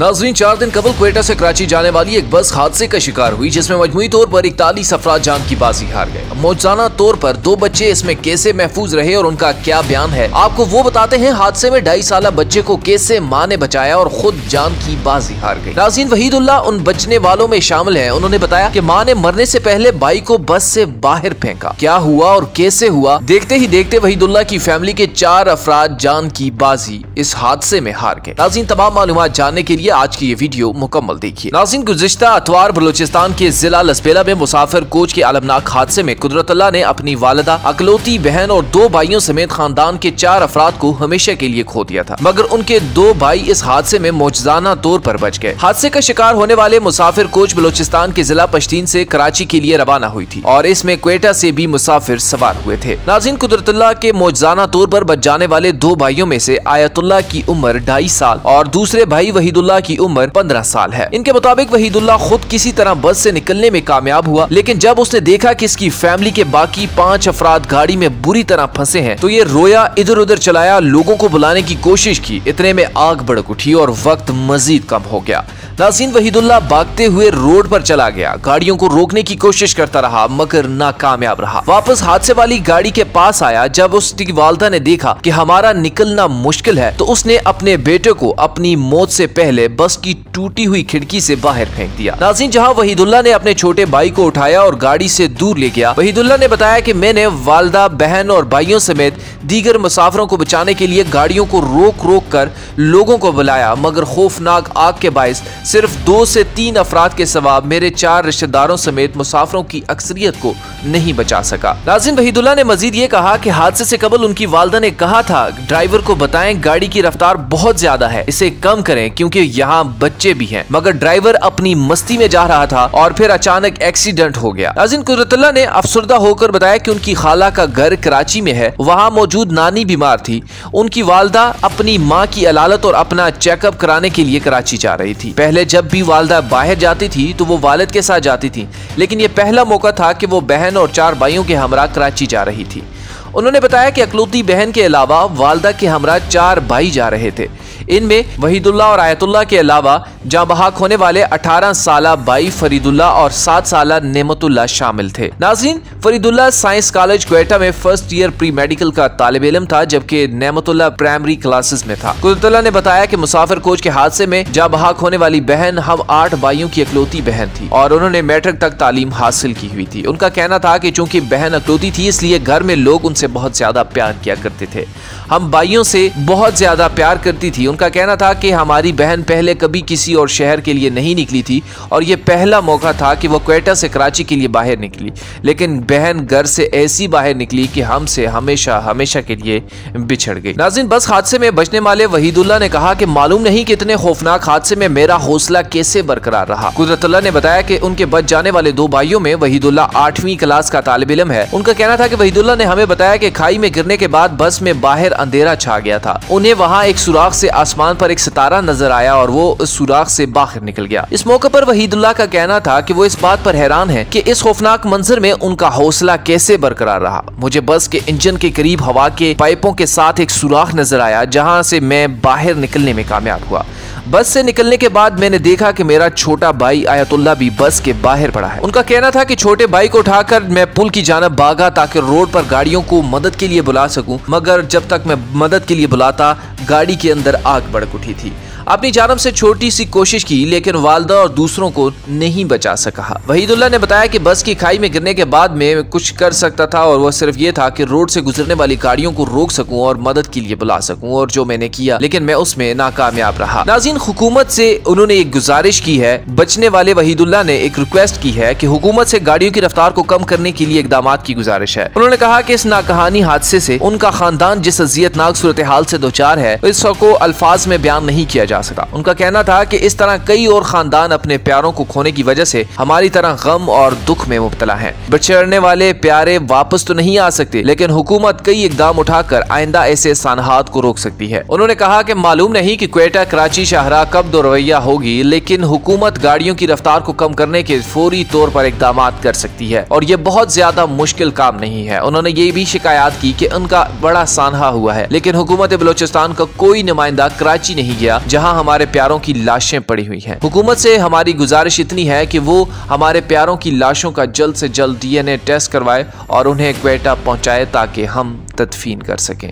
नाज़रीन, 4 दिन कबल क्वेटा से कराची जाने वाली एक बस हादसे का शिकार हुई जिसमें मजमूई तौर पर 41 अफराद जान की बाजी हार गए। मौजूदा तौर पर 2 बच्चे इसमें कैसे महफूज रहे और उनका क्या बयान है, आपको वो बताते हैं। हादसे में 2.5 साल बच्चे को कैसे मां ने बचाया और खुद जान की बाजी हार गई। नाज़रीन, वहीदुल्लाह उन बचने वालों में शामिल है। उन्होंने बताया कि मां ने मरने से पहले भाई को बस से बाहर फेंका। क्या हुआ और कैसे हुआ, देखते ही देखते वहीदुल्लाह की फैमिली के 4 अफराद जान की बाजी इस हादसे में हार गए। नाज़रीन, तमाम मालूमात जानने के लिए आज की ये वीडियो मुकम्मल देखिए। नाज़रीन, गुज़िश्ता अतवार बलूचिस्तान के जिला लसबेला में मुसाफिर कोच के अलमनाक हादसे में कुदरतुल्लाह ने अपनी वालिदा, अकलौती बहन और 2 भाइयों समेत खानदान के 4 अफराद को हमेशा के लिए खो दिया था, मगर उनके 2 भाई इस हादसे में मौजूदा तौर पर बच गए। हादसे का शिकार होने वाले मुसाफिर कोच बलूचिस्तान के जिला पश्तीन से कराची के लिए रवाना हुई थी और इसमें क्वेटा से भी मुसाफिर सवार हुए थे। नाज़रीन, कुदरतुल्लाह के मौजूदा तौर पर बच जाने वाले 2 भाइयों में से आयतुल्लाह की उम्र 2.5 साल और दूसरे भाई वहीदुल्लाह की उम्र 15 साल है। इनके मुताबिक वहीदुल्लाह खुद किसी तरह बस से निकलने में कामयाब हुआ, लेकिन जब उसने देखा कि इसकी फैमिली के बाकी 5 अफराद गाड़ी में बुरी तरह फंसे हैं तो ये रोया, इधर उधर चलाया, लोगों को बुलाने की कोशिश की। इतने में आग भड़क उठी और वक्त मजीद कम हो गया। नाज़रीन, वहीदुल्लाह भागते हुए रोड पर चला गया, गाड़ियों को रोकने की कोशिश करता रहा मगर नाकामयाब रहा। वापस हादसे वाली गाड़ी के पास आया। जब उसकी वालिदा ने देखा कि हमारा निकलना मुश्किल है तो उसने अपने बेटे को अपनी मौत से पहले बस की टूटी हुई खिड़की से बाहर फेंक दिया। नाज़रीन, जहां वहीदुल्लाह ने अपने छोटे भाई को उठाया और गाड़ी से दूर ले गया। वहीदुल्लाह ने बताया कि मैंने वालिदा, बहन और भाइयों समेत दीगर मुसाफिरों को बचाने के लिए गाड़ियों को रोक रोक कर लोगों को बुलाया, मगर खौफनाक आग के बायस सिर्फ 2 से 3 अफराद के सिवा मेरे 4 रिश्तेदारों समेत मुसाफिरों की अक्सरियत को नहीं बचा सका। नाज़रीन, वहीदुल्लाह ने मजीद ये कहा कि हादसे से कबल उनकी वालिदा ने कहा था ड्राइवर को बताएं गाड़ी की रफ्तार बहुत ज्यादा है, इसे कम करें क्योंकि यहाँ बच्चे भी हैं, मगर ड्राइवर अपनी मस्ती में जा रहा था और फिर अचानक एक्सीडेंट हो गया। नाज़रीन, कुदरतुल्लाह ने अफसरदा होकर बताया कि उनकी खाला का घर कराची में है, वहाँ मौजूद नानी बीमार थी। उनकी वालिदा अपनी माँ की अलालत और अपना चेकअप कराने के लिए कराची जा रही थी। पहले जब भी वालिदा बाहर जाती थी तो वो वालिद के साथ जाती थी, लेकिन ये पहला मौका था कि वो बहन और 4 भाइयों के हमरा कराची जा रही थी। उन्होंने बताया कि अकलौती बहन के अलावा वालिदा के हमरा 4 भाई जा रहे थे। इनमें वहीदुल्लाह और आयतुल्लाह के अलावा जाँ बहक होने वाले 18 साला भाई फरीदुल्लाह और 7 साला नेमतुल्लाह शामिल थे। नाज़रीन, फरीदुल्लाह साइंस कॉलेज क्वेटा में फर्स्ट ईयर प्री मेडिकल का तालिब इल्म था, जबकि नेमतुल्लाह प्राइमरी क्लासेस में था। कुदरतुल्लाह ने बताया कि मुसाफिर कोच के हादसे में जाँ बहक होने वाली बहन हम 8 भाइयों की अकलौती बहन थी और उन्होंने मैट्रिक तक तालीम हासिल की हुई थी। उनका कहना था कि चूंकि बहन अकलौती थी इसलिए घर में लोग उनसे बहुत ज्यादा प्यार किया करते थे। हम भाइयों से बहुत ज्यादा प्यार करती थी। उनका कहना था कि हमारी बहन पहले कभी किसी और शहर के लिए नहीं निकली थी और ये पहला मौका था कि वो क्वेटा से कराची के लिए बाहर निकली, लेकिन बहन घर से ऐसी बाहर निकली कि हमसे हमेशा हमेशा के लिए बिछड़ गई। नाज़रीन, बस हादसे में बचने वाले वहीदुल्लाह ने कहा कि मालूम नहीं कि इतने खौफनाक हादसे में मेरा हौसला कैसे बरकरार रहा। कुदरतुल्लाह ने बताया कि उनके बच जाने वाले 2 भाइयों में वहीदुल्लाह 8वीं क्लास का तालिब इल्म है। उनका कहना था कि वहीदुल्लाह ने हमें बताया कि खाई में गिरने के बाद बस में बाहर अंधेरा छा गया था। उन्हें वहाँ एक सुराख से आसमान पर एक सितारा नजर आया और वो उस सुराख से बाहर निकल गया। इस मौके पर वहीदुल्लाह का कहना था कि वो इस बात पर हैरान है कि इस खौफनाक मंजर में उनका हौसला कैसे बरकरार रहा। मुझे बस के इंजन के करीब हवा के पाइपों के साथ एक सुराख नजर आया जहाँ से मैं बाहर निकलने में कामयाब हुआ। बस से निकलने के बाद मैंने देखा कि मेरा छोटा भाई आयतुल्लाह भी बस के बाहर पड़ा है। उनका कहना था कि छोटे भाई को उठाकर मैं पुल की जानब भागा ताकि रोड पर गाड़ियों को मदद के लिए बुला सकूं, मगर जब तक मैं मदद के लिए बुलाता गाड़ी के अंदर आग भड़क उठी थी। अपनी जानब से छोटी सी कोशिश की लेकिन वालिदा और दूसरों को नहीं बचा सका। वहीदुल्लाह ने बताया कि बस की खाई में गिरने के बाद मैं कुछ कर सकता था और वह सिर्फ ये था कि रोड से गुजरने वाली गाड़ियों को रोक सकूं और मदद के लिए बुला सकूं, और जो मैंने किया, लेकिन मैं उसमें नाकामयाब रहा। नाज़रीन, हुकूमत से उन्होंने एक गुजारिश की है। बचने वाले वहीदुल्लाह ने एक रिक्वेस्ट की है कि हुकूमत से गाड़ियों की रफ्तार को कम करने के लिए इकदाम की गुजारिश है। उन्होंने कहा कि इस नाकहानी हादसे से उनका खानदान जिस अजियतनाक सूरत हाल से दो चार है इसको अल्फाज में बयान नहीं किया जा सका। उनका कहना था कि इस तरह कई और खानदान अपने प्यारों को खोने की वजह से हमारी तरह गम और दुख में मुब्तला हैं। बिछड़ने वाले प्यारे वापस तो नहीं आ सकते, लेकिन हुकूमत कई इकदाम उठाकर आइंदा ऐसे सानहात को रोक सकती है। उन्होंने कहा कि मालूम नहीं कि क्वेटा कराची शाहरा कब दो रवैया होगी, लेकिन हुकूमत गाड़ियों की रफ्तार को कम करने के फौरी तौर पर इकदाम कर सकती है और ये बहुत ज्यादा मुश्किल काम नहीं है। उन्होंने ये भी शिकायत की कि उनका बड़ा सानहा हुआ है, लेकिन हुकूमत बलोचिस्तान का कोई नुमाइंदा कराची नहीं गया जहाँ जहां हमारे प्यारों की लाशें पड़ी हुई हैं। हुकूमत से हमारी गुजारिश इतनी है कि वो हमारे प्यारों की लाशों का जल्द से जल्द DNA टेस्ट करवाए और उन्हें क्वेटा पहुंचाए ताकि हम तदफीन कर सकें।